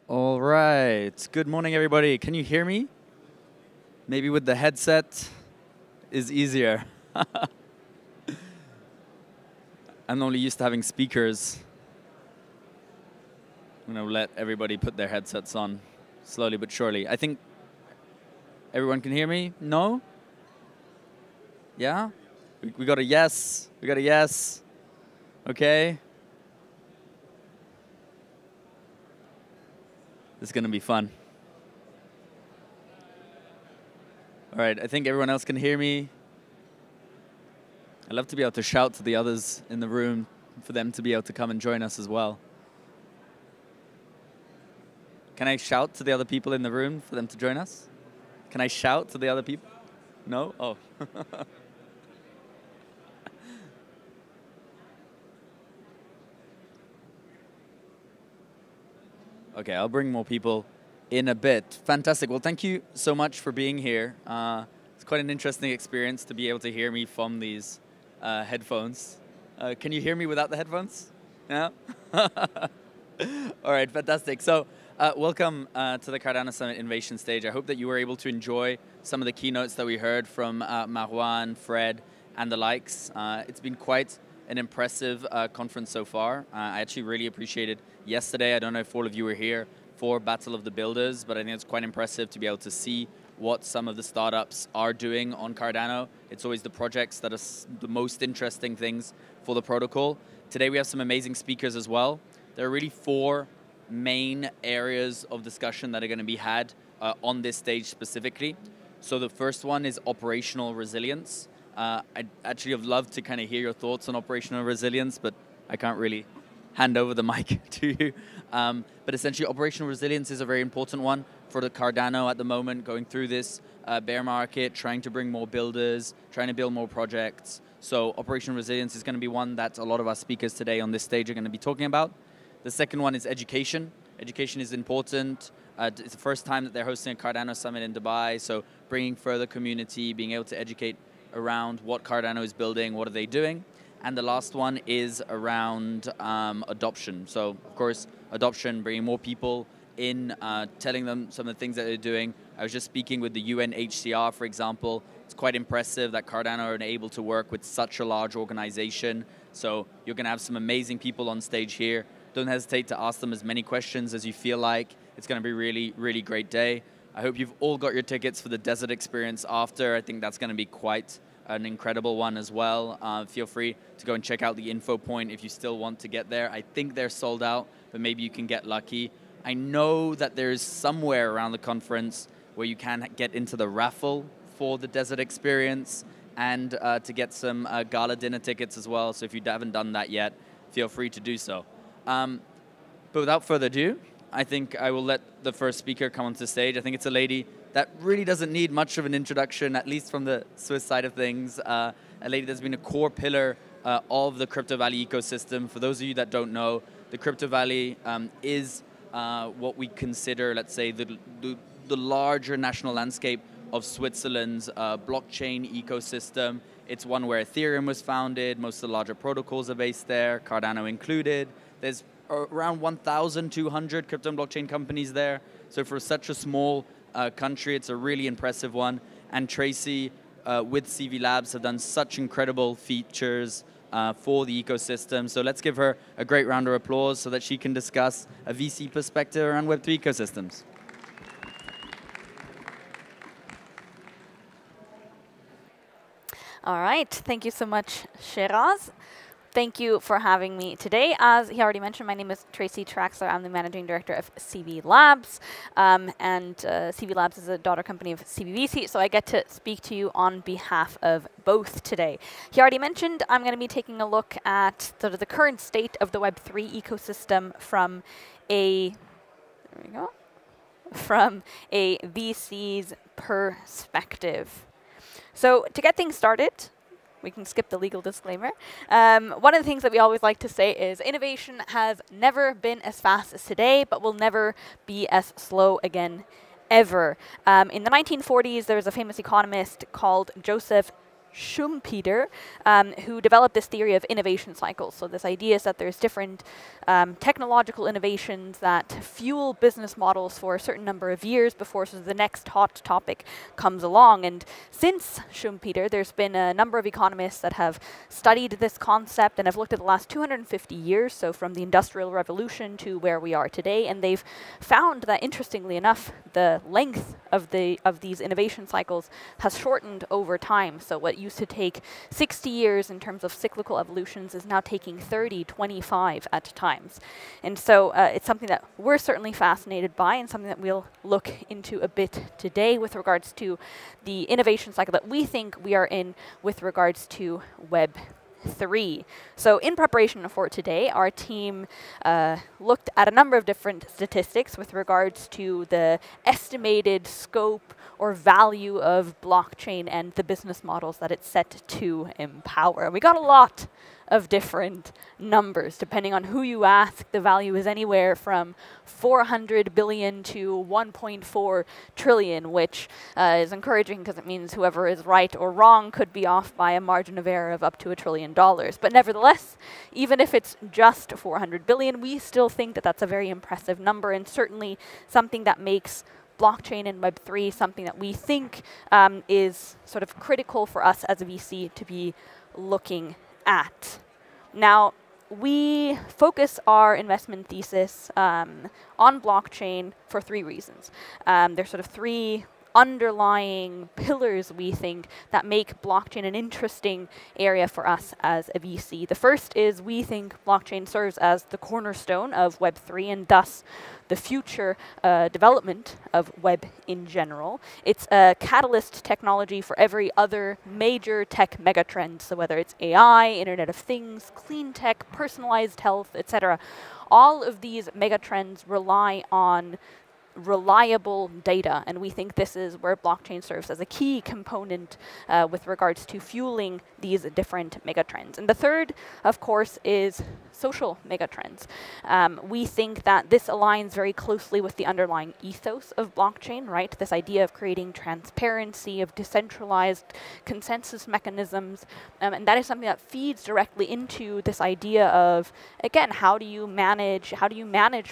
All right. Good morning, everybody. Can you hear me? Maybe with the headset is easier. I'm only used to having speakers. I'm going to let everybody put their headsets on slowly but surely. I think everyone can hear me? No? Yeah? We got a yes. We got a yes. Okay. This is going to be fun. All right, I think everyone else can hear me. I'd love to be able to shout to the others in the room for them to be able to come and join us as well. Can I shout to the other people in the room for them to join us? Can I shout to the other people? No? Oh. Okay, I'll bring more people in a bit. Fantastic. Well, thank you so much for being here. It's quite an interesting experience to be able to hear me from these headphones. Can you hear me without the headphones? Yeah? All right, fantastic. So welcome to the Cardano Summit Innovation Stage. I hope that you were able to enjoy some of the keynotes that we heard from Marwan, Fred, and the likes. It's been quite an impressive conference so far. I actually really appreciated yesterday. I don't know if all of you were here for Battle of the Builders, but I think it's quite impressive to be able to see what some of the startups are doing on Cardano. It's always the projects that are the most interesting things for the protocol. Today we have some amazing speakers as well. There are really 4 main areas of discussion that are going to be had on this stage specifically. So the first one is operational resilience. I'd actually have loved to kind of hear your thoughts on operational resilience, but I can't really hand over the mic to you. But essentially, operational resilience is a very important one for the Cardano at the moment, going through this bear market, trying to bring more builders, trying to build more projects. So operational resilience is going to be one that a lot of our speakers today on this stage are going to be talking about. The second one is education. Education is important. It's the first time that they're hosting a Cardano Summit in Dubai, so bringing further community, being able to educate around what Cardano is building, what are they doing. And the last one is around adoption. So, of course, adoption, bringing more people in, telling them some of the things that they're doing. I was just speaking with the UNHCR, for example. It's quite impressive that Cardano are able to work with such a large organization. So you're going to have some amazing people on stage here. Don't hesitate to ask them as many questions as you feel like. It's going to be a really, really great day. I hope you've all got your tickets for the desert experience after. I think that's going to be quite an incredible one as well. Feel free to go and check out the info point if you still want to get there. I think they're sold out, but maybe you can get lucky. I know that there's somewhere around the conference where you can get into the raffle for the desert experience and to get some gala dinner tickets as well. So if you haven't done that yet, feel free to do so. But without further ado, I think I will let the first speaker come onto the stage. I think it's a lady that really doesn't need much of an introduction, at least from the Swiss side of things. A lady that's been a core pillar of the Crypto Valley ecosystem. For those of you that don't know, the Crypto Valley is what we consider, let's say, the larger national landscape of Switzerland's blockchain ecosystem. It's one where Ethereum was founded. Most of the larger protocols are based there, Cardano included. There's around 1,200 crypto and blockchain companies there. So for such a small country, it's a really impressive one. And Tracy with CV Labs have done such incredible features for the ecosystem. So let's give her a great round of applause so that she can discuss a VC perspective around Web3 ecosystems. All right, thank you so much, Shiraz. Thank you for having me today. As he already mentioned, my name is Tracy Traxler. I'm the managing director of CV Labs. CV Labs is a daughter company of CBVC, so I get to speak to you on behalf of both today. He already mentioned I'm going to be taking a look at sort of the current state of the Web3 ecosystem from a VC's perspective. So to get things started, we can skip the legal disclaimer. One of the things that we always like to say is innovation has never been as fast as today, but will never be as slow again, ever. In the 1940s, there was a famous economist called Joseph Schumpeter, who developed this theory of innovation cycles. So this idea is that there's different technological innovations that fuel business models for a certain number of years before sort of the next hot topic comes along. And since Schumpeter, there's been a number of economists that have studied this concept and have looked at the last 250 years, so from the Industrial Revolution to where we are today, and they've found that, interestingly enough, the length of these innovation cycles has shortened over time. So what used to take 60 years in terms of cyclical evolutions is now taking 30, 25 at times. And so it's something that we're certainly fascinated by, and something that we'll look into a bit today with regards to the innovation cycle that we think we are in with regards to Web3. So in preparation for today, our team looked at a number of different statistics with regards to the estimated scope or value of blockchain and the business models that it's set to empower. And we got a lot of different numbers. Depending on who you ask, the value is anywhere from 400 billion to 1.4 trillion, which is encouraging because it means whoever is right or wrong could be off by a margin of error of up to $1 trillion. But nevertheless, even if it's just 400 billion, we still think that that's a very impressive number, and certainly something that makes blockchain and Web3 something that we think is sort of critical for us as a VC to be looking at. Now, we focus our investment thesis on blockchain for three reasons. There's sort of three underlying pillars, we think, that make blockchain an interesting area for us as a VC. The first is we think blockchain serves as the cornerstone of Web3 and thus the future development of web in general. It's a catalyst technology for every other major tech megatrend. So whether it's AI, Internet of Things, clean tech, personalized health, etc., all of these megatrends rely on reliable data, and we think this is where blockchain serves as a key component with regards to fueling these different megatrends. And the third, of course, is social megatrends. We think that this aligns very closely with the underlying ethos of blockchain, right? This idea of creating transparency, of decentralized consensus mechanisms, and that is something that feeds directly into this idea of, again, how do you manage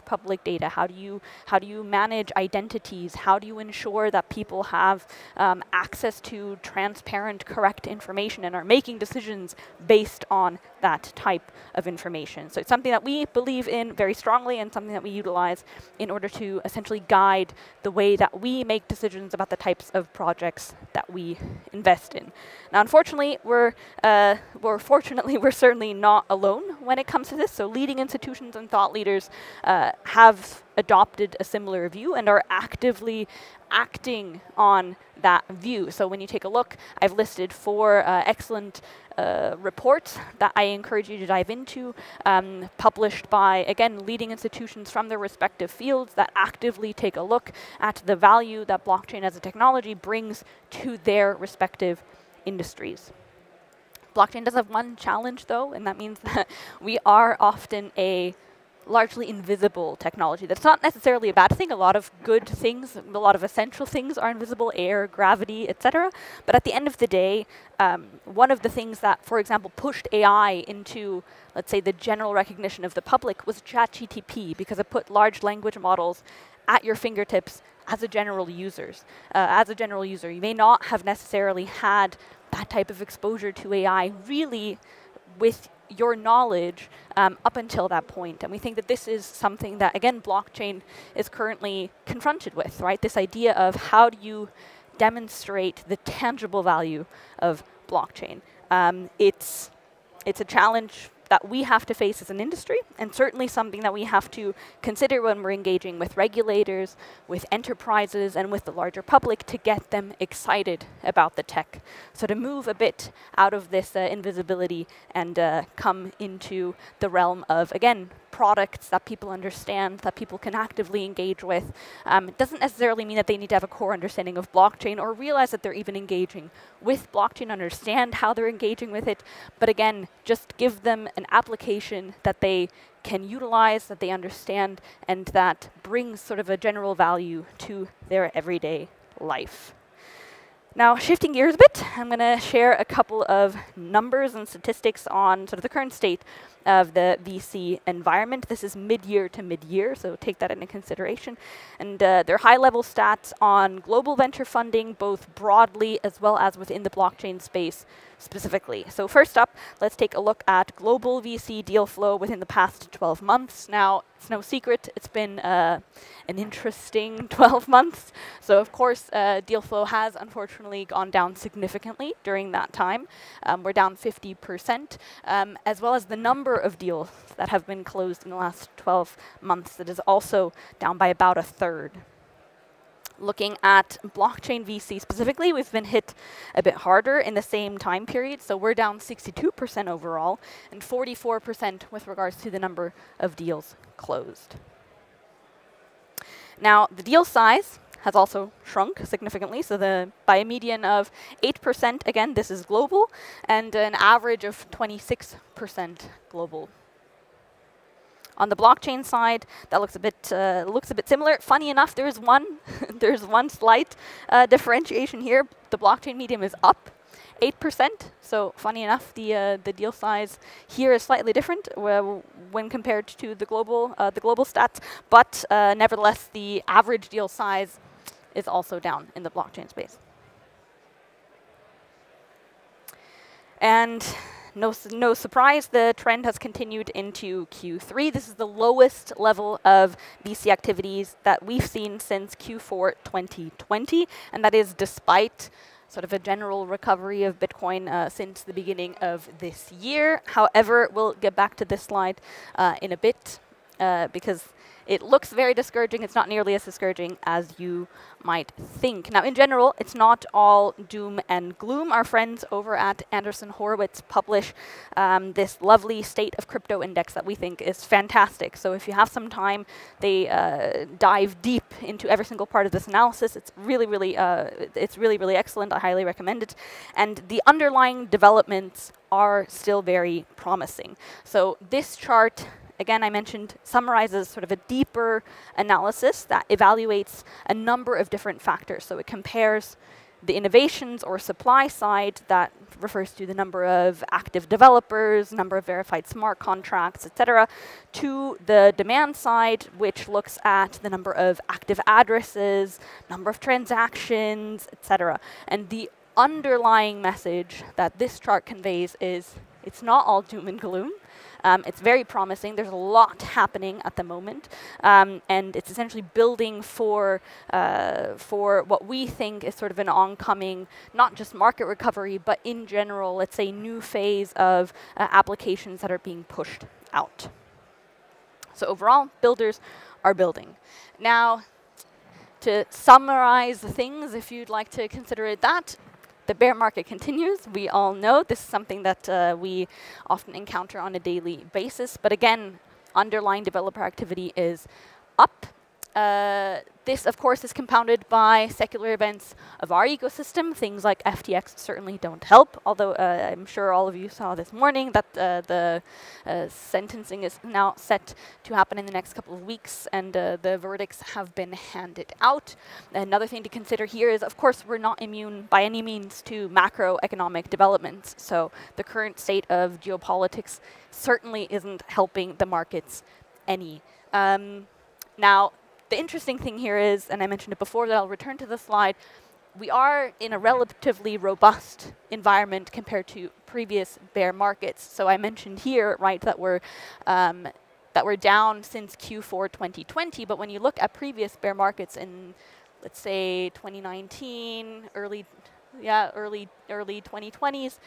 public data? How do you manage identities? How do you ensure that people have access to transparent, correct information and are making decisions based on that type of information? So it's something that we believe in very strongly and something that we utilize in order to essentially guide the way that we make decisions about the types of projects that we invest in. Now, unfortunately, we're certainly not alone when it comes to this. So leading institutions and thought leaders have adopted a similar view and are actively acting on that view. So when you take a look, I've listed 4 excellent reports that I encourage you to dive into, published by, again, leading institutions from their respective fields that actively take a look at the value that blockchain as a technology brings to their respective industries. Blockchain does have one challenge, though, and that means that we are often a largely invisible technology. That's not necessarily a bad thing. A lot of good things, a lot of essential things are invisible: air, gravity, etc. But at the end of the day, one of the things that, for example, pushed AI into, let's say, the general recognition of the public was ChatGPT, because it put large language models at your fingertips as a general user. You may not have necessarily had that type of exposure to AI really with your knowledge up until that point. And we think that this is something that, again, blockchain is currently confronted with, right? This idea of how do you demonstrate the tangible value of blockchain. It's a challenge that we have to face as an industry, and certainly something that we have to consider when we're engaging with regulators, with enterprises, and with the larger public to get them excited about the tech. So to move a bit out of this invisibility and come into the realm of, again, products that people understand, that people can actively engage with. It doesn't necessarily mean that they need to have a core understanding of blockchain or realize that they're even engaging with blockchain, understand how they're engaging with it, but again, just give them an application that they can utilize, that they understand, and that brings sort of a general value to their everyday life. Now, shifting gears a bit, I'm going to share a couple of numbers and statistics on sort of the current state of the VC environment. This is mid-year to mid-year, so take that into consideration. And they're high-level stats on global venture funding, both broadly as well as within the blockchain space specifically. So first up, let's take a look at global VC deal flow within the past 12 months. Now, it's no secret, it's been an interesting 12 months. So of course, deal flow has unfortunately gone down significantly during that time. We're down 50%, as well as the number of deals that have been closed in the last 12 months that is also down by about a third. Looking at blockchain VC specifically, we've been hit a bit harder in the same time period. So we're down 62% overall and 44% with regards to the number of deals closed. Now, the deal size has also shrunk significantly. So by a median of 8%, again, this is global, and an average of 26% global. On the blockchain side, that looks a bit similar. Funny enough, there's one slight differentiation here. The blockchain median is up 8%. So funny enough, the deal size here is slightly different when compared to the global stats. But nevertheless, the average deal size is also down in the blockchain space. And no surprise, the trend has continued into Q3. This is the lowest level of VC activities that we've seen since Q4 2020, and that is despite sort of a general recovery of Bitcoin since the beginning of this year. However, we'll get back to this slide in a bit because it looks very discouraging. It's not nearly as discouraging as you might think. Now, in general, it's not all doom and gloom. Our friends over at Andreessen Horowitz publish this lovely State of Crypto Index that we think is fantastic. So if you have some time, they dive deep into every single part of this analysis. It's really excellent. I highly recommend it. And the underlying developments are still very promising. So this chart, again, I mentioned, summarizes sort of a deeper analysis that evaluates a number of different factors. So it compares the innovations or supply side, that refers to the number of active developers, number of verified smart contracts, etc., to the demand side, which looks at the number of active addresses, number of transactions, etc. And the underlying message that this chart conveys is it's not all doom and gloom. It's very promising. There's a lot happening at the moment, and it's essentially building for what we think is sort of an oncoming, not just market recovery, but in general, let's say, new phase of applications that are being pushed out. So overall, builders are building. Now, to summarize the things, if you'd like to consider it that, the bear market continues. We all know this is something that we often encounter on a daily basis. But again, underlying developer activity is up. This, of course, is compounded by secular events of our ecosystem. Things like FTX certainly don't help, although I'm sure all of you saw this morning that the sentencing is now set to happen in the next couple of weeks, and the verdicts have been handed out. Another thing to consider here is, of course, we're not immune by any means to macroeconomic developments. So the current state of geopolitics certainly isn't helping the markets any. Now, the interesting thing here is, and I mentioned it before, that I'll return to the slide, we are in a relatively robust environment compared to previous bear markets. So I mentioned here, right, that we're down since Q4 2020, but when you look at previous bear markets in, let's say, 2019, early 2020s,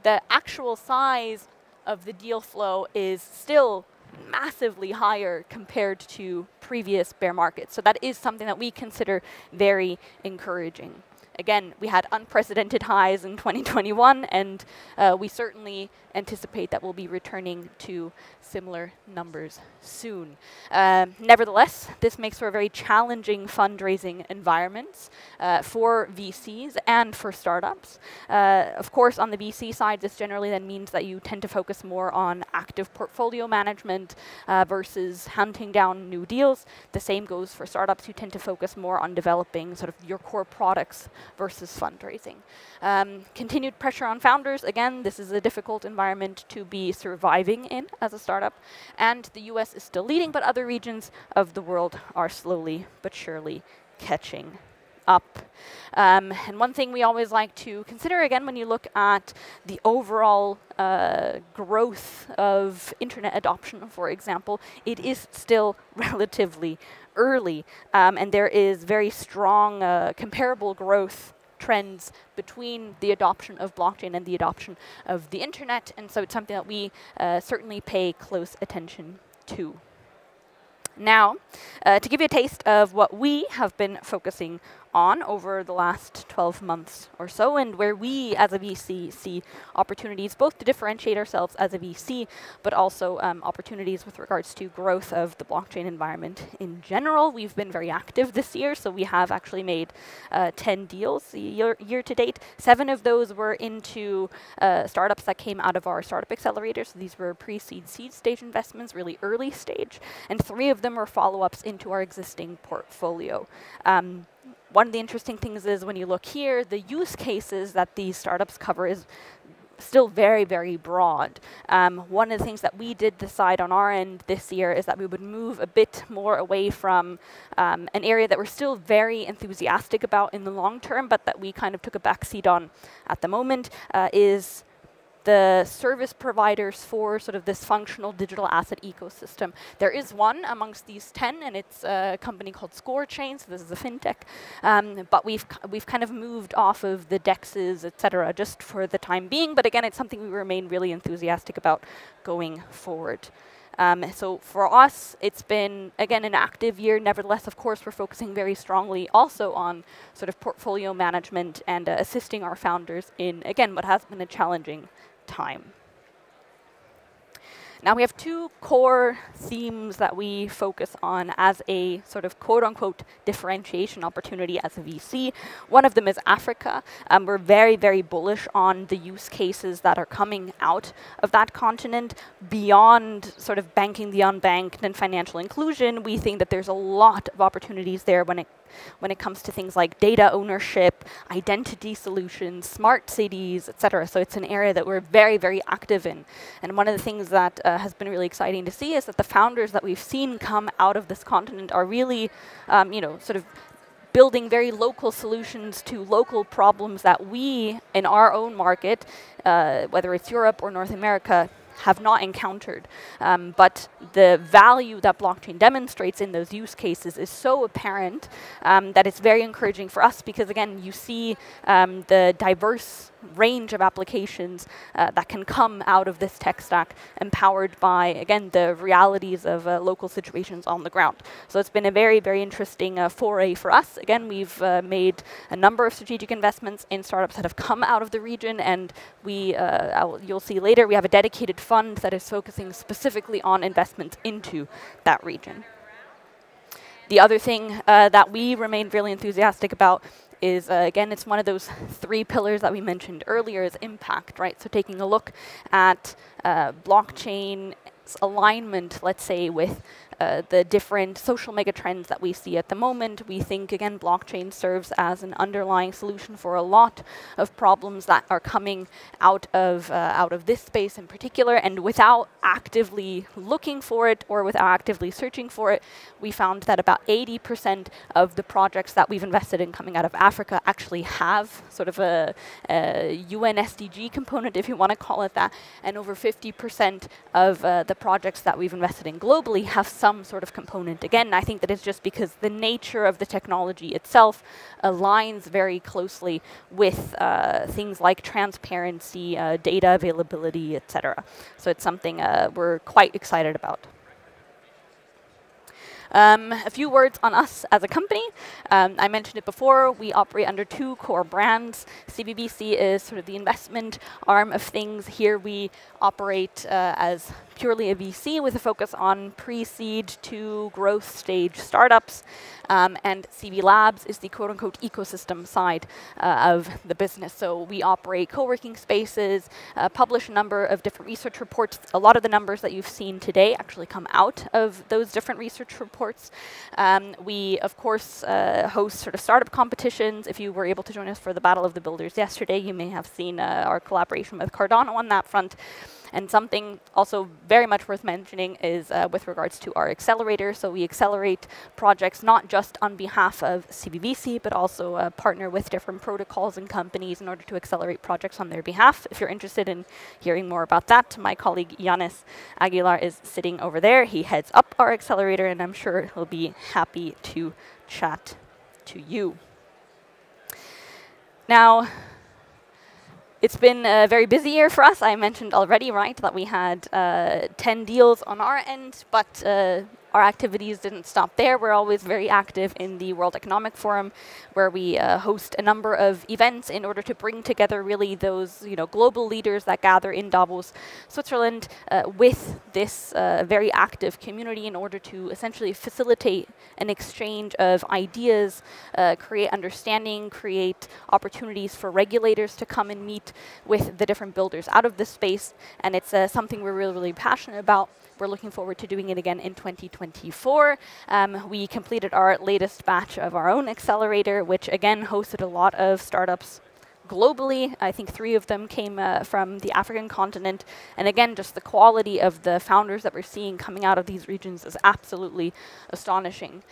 the actual size of the deal flow is still massively higher compared to previous bear markets. So that is something that we consider very encouraging. Again, we had unprecedented highs in 2021, and we certainly anticipate that we'll be returning to similar numbers soon. Nevertheless, this makes for a very challenging fundraising environment for VCs and for startups. Of course, on the VC side, this generally then means that you tend to focus more on active portfolio management versus hunting down new deals. The same goes for startups. You tend to focus more on developing sort of your core products versus fundraising. Continued pressure on founders. Again, this is a difficult environment to be surviving in as a startup. And the US is still leading, but other regions of the world are slowly but surely catching up. And one thing we always like to consider, again, when you look at the overall growth of internet adoption, for example, it is still relatively early. And there is very strong comparable growth trends between the adoption of blockchain and the adoption of the internet. And so it's something that we certainly pay close attention to. Now, to give you a taste of what we have been focusing on over the last 12 months or so, and where we as a VC see opportunities both to differentiate ourselves as a VC, but also opportunities with regards to growth of the blockchain environment in general. We've been very active this year, so we have actually made 10 deals year to date. 7 of those were into startups that came out of our startup accelerator, so these were pre-seed, seed stage investments, really early stage, and 3 of them were follow-ups into our existing portfolio. One of the interesting things is when you look here, the use cases that these startups cover is still very, very broad. One of the things that we did decide on our end this year is that we would move a bit more away from an area that we're still very enthusiastic about in the long term, but that we kind of took a backseat on at the moment, is the service providers for sort of this functional digital asset ecosystem. There is one amongst these 10, and it's a company called ScoreChain, so this is a fintech. But we've kind of moved off of the DEXs, et cetera, just for the time being. But again, it's something we remain really enthusiastic about going forward. So for us, it's been, again, an active year. Nevertheless, of course, we're focusing very strongly also on sort of portfolio management and assisting our founders in, again, what has been a challenging time. Now we have 2 core themes that we focus on as a sort of quote-unquote differentiation opportunity as a VC. One of them is Africa. We're very, very bullish on the use cases that are coming out of that continent. Beyond sort of banking the unbanked and financial inclusion, we think that there's a lot of opportunities there when it comes to things like data ownership, identity solutions, smart cities, et cetera. So it's an area that we're very, very active in. And one of the things that has been really exciting to see is that the founders that we've seen come out of this continent are really, sort of building very local solutions to local problems that we, in our own market, whether it's Europe or North America, have not encountered. But the value that blockchain demonstrates in those use cases is so apparent that it's very encouraging for us because, again, you see the diverse range of applications that can come out of this tech stack empowered by, again, the realities of local situations on the ground. So it's been a very, very interesting foray for us. Again, we've made a number of strategic investments in startups that have come out of the region, and you'll see later, we have a dedicated fund that is focusing specifically on investments into that region. The other thing that we remain really enthusiastic about is, again, it's one of those 3 pillars that we mentioned earlier, is impact, right? So taking a look at blockchain's alignment, let's say, with the different social megatrends that we see at the moment. We think, again, blockchain serves as an underlying solution for a lot of problems that are coming out of this space in particular. And without actively looking for it or without actively searching for it, we found that about 80% of the projects that we've invested in coming out of Africa actually have sort of a UN SDG component, if you want to call it that. And over 50% of the projects that we've invested in globally have some sort of component. Again, I think that it's just because the nature of the technology itself aligns very closely with things like transparency, data availability, etc. So it's something we're quite excited about. A few words on us as a company. I mentioned it before, we operate under 2 core brands. CVBC is sort of the investment arm of things. Here we operate as purely a VC with a focus on pre-seed to growth stage startups. And CB Labs is the quote-unquote ecosystem side of the business. So we operate co-working spaces, publish a number of different research reports. A lot of the numbers that you've seen today actually come out of those different research reports. We, of course, host sort of startup competitions. If you were able to join us for the Battle of the Builders yesterday, you may have seen our collaboration with Cardano on that front. And something also very much worth mentioning is with regards to our accelerator. So we accelerate projects not just on behalf of CBVC, but also partner with different protocols and companies in order to accelerate projects on their behalf. If you're interested in hearing more about that, my colleague Yanis Aguilar is sitting over there. He heads up our accelerator, and I'm sure he'll be happy to chat to you. Now, it's been a very busy year for us. I mentioned already, right, that we had 10 deals on our end, but our activities didn't stop there. We're always very active in the World Economic Forum, where we host a number of events in order to bring together really those global leaders that gather in Davos, Switzerland, with this very active community in order to essentially facilitate an exchange of ideas, create understanding, create opportunities for regulators to come and meet with the different builders out of this space. And it's something we're really, really passionate about. We're looking forward to doing it again in 2024. We completed our latest batch of our own accelerator, which again hosted a lot of startups globally. I think 3 of them came from the African continent. And again, just the quality of the founders that we're seeing coming out of these regions is absolutely astonishing.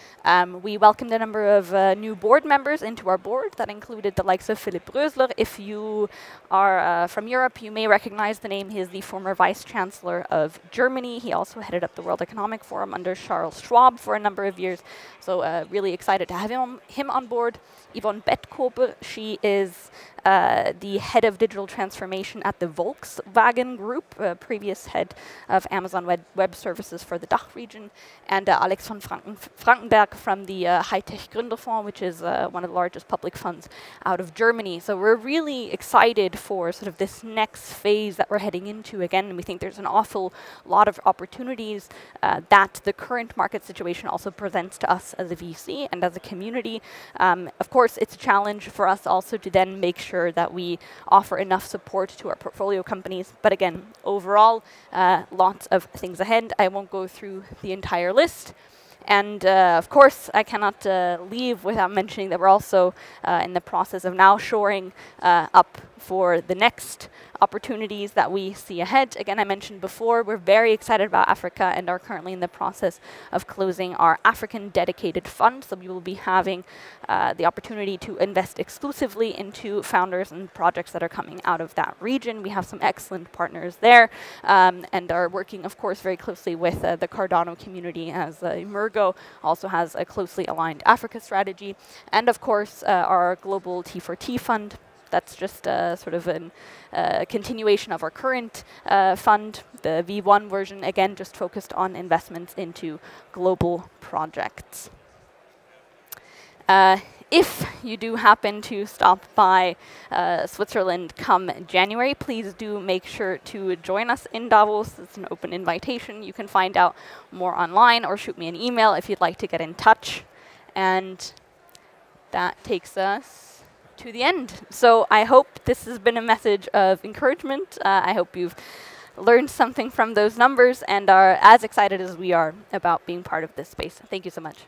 We welcomed a number of new board members into our board that included the likes of Philipp Rösler. If you are from Europe, you may recognize the name. He is the former vice chancellor of Germany. He also headed up the World Economic Forum under Charles Schwab for a number of years. So really excited to have him on board. Yvonne Bettkoper, she is the head of digital transformation at the Volkswagen Group, previous head of Amazon Web Services for the DACH region, and Alex von Frankenberg from the High-Tech Gründerfonds, which is one of the largest public funds out of Germany. So we're really excited for sort of this next phase that we're heading into again, and we think there's an awful lot of opportunities that the current market situation also presents to us as a VC and as a community. Of course, it's a challenge for us also to then make sure that we offer enough support to our portfolio companies. But again, overall, lots of things ahead. I won't go through the entire list. And of course, I cannot leave without mentioning that we're also in the process of now shoring up for the next opportunities that we see ahead. Again, I mentioned before, we're very excited about Africa and are currently in the process of closing our African dedicated fund. So we will be having the opportunity to invest exclusively into founders and projects that are coming out of that region. We have some excellent partners there and are working, of course, very closely with the Cardano community, as Emergo also has a closely aligned Africa strategy. And of course, our global T4T fund. That's just sort of a continuation of our current fund, the V1 version, again, just focused on investments into global projects. If you do happen to stop by Switzerland come January, please do make sure to join us in Davos. It's an open invitation. You can find out more online or shoot me an email if you'd like to get in touch. And that takes us to the end. So I hope this has been a message of encouragement. I hope you've learned something from those numbers and are as excited as we are about being part of this space. Thank you so much.